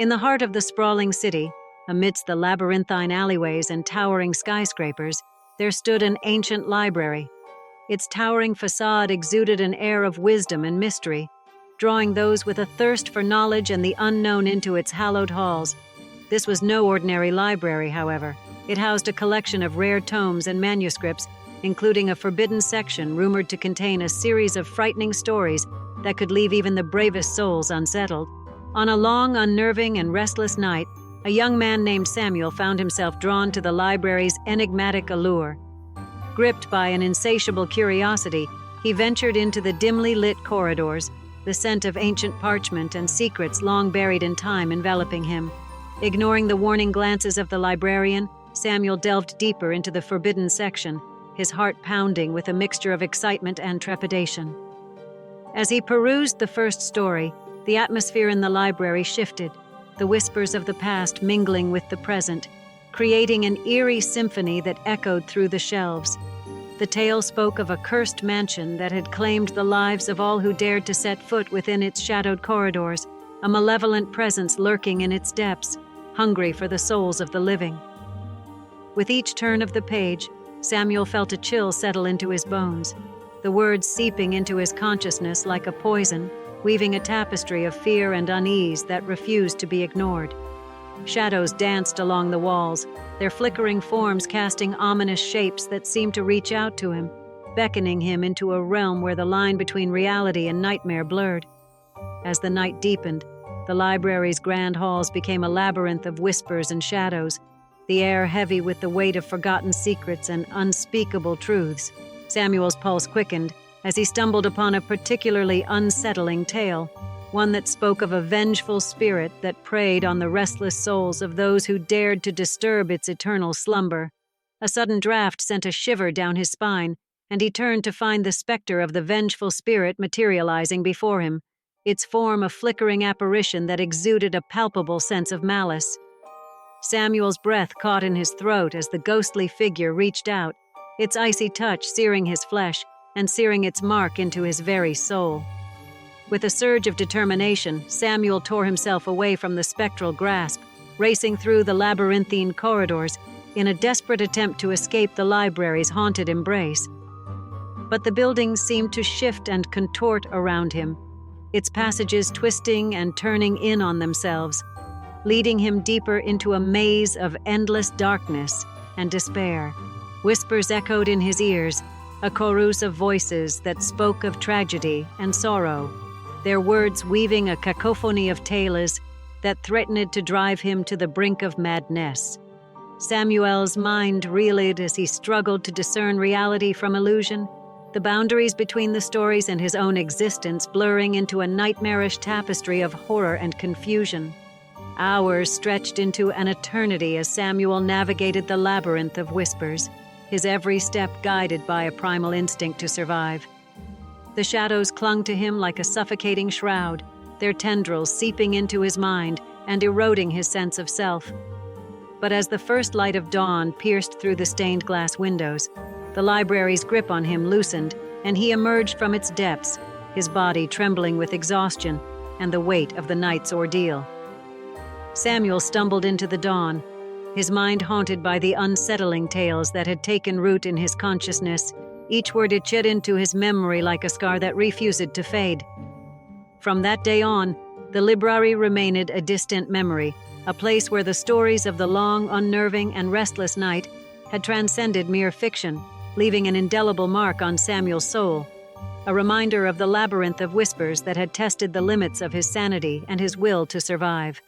In the heart of the sprawling city, amidst the labyrinthine alleyways and towering skyscrapers, there stood an ancient library. Its towering facade exuded an air of wisdom and mystery, drawing those with a thirst for knowledge and the unknown into its hallowed halls. This was no ordinary library, however. It housed a collection of rare tomes and manuscripts, including a forbidden section rumored to contain a series of frightening stories that could leave even the bravest souls unsettled. On a long, unnerving, and restless night, a young man named Samuel found himself drawn to the library's enigmatic allure. Gripped by an insatiable curiosity, he ventured into the dimly lit corridors, the scent of ancient parchment and secrets long buried in time enveloping him. Ignoring the warning glances of the librarian, Samuel delved deeper into the forbidden section, his heart pounding with a mixture of excitement and trepidation. As he perused the first story, the atmosphere in the library shifted, the whispers of the past mingling with the present, creating an eerie symphony that echoed through the shelves. The tale spoke of a cursed mansion that had claimed the lives of all who dared to set foot within its shadowed corridors, a malevolent presence lurking in its depths, hungry for the souls of the living. With each turn of the page, Samuel felt a chill settle into his bones, the words seeping into his consciousness like a poison, weaving a tapestry of fear and unease that refused to be ignored. Shadows danced along the walls, their flickering forms casting ominous shapes that seemed to reach out to him, beckoning him into a realm where the line between reality and nightmare blurred. As the night deepened, the library's grand halls became a labyrinth of whispers and shadows, the air heavy with the weight of forgotten secrets and unspeakable truths. Samuel's pulse quickened as he stumbled upon a particularly unsettling tale, one that spoke of a vengeful spirit that preyed on the restless souls of those who dared to disturb its eternal slumber. A sudden draft sent a shiver down his spine, and he turned to find the specter of the vengeful spirit materializing before him, its form a flickering apparition that exuded a palpable sense of malice. Samuel's breath caught in his throat as the ghostly figure reached out, its icy touch searing his flesh and searing its mark into his very soul. With a surge of determination, Samuel tore himself away from the spectral grasp, racing through the labyrinthine corridors in a desperate attempt to escape the library's haunted embrace. But the building seemed to shift and contort around him, its passages twisting and turning in on themselves, leading him deeper into a maze of endless darkness and despair. Whispers echoed in his ears, a chorus of voices that spoke of tragedy and sorrow, their words weaving a cacophony of tales that threatened to drive him to the brink of madness. Samuel's mind reeled as he struggled to discern reality from illusion, the boundaries between the stories and his own existence blurring into a nightmarish tapestry of horror and confusion. Hours stretched into an eternity as Samuel navigated the labyrinth of whispers, his every step guided by a primal instinct to survive. The shadows clung to him like a suffocating shroud, their tendrils seeping into his mind and eroding his sense of self. But as the first light of dawn pierced through the stained glass windows, the library's grip on him loosened, and he emerged from its depths, his body trembling with exhaustion and the weight of the night's ordeal. Samuel stumbled into the dawn, his mind haunted by the unsettling tales that had taken root in his consciousness, each word etched into his memory like a scar that refused to fade. From that day on, the library remained a distant memory, a place where the stories of the long, unnerving, and restless night had transcended mere fiction, leaving an indelible mark on Samuel's soul, a reminder of the labyrinth of whispers that had tested the limits of his sanity and his will to survive.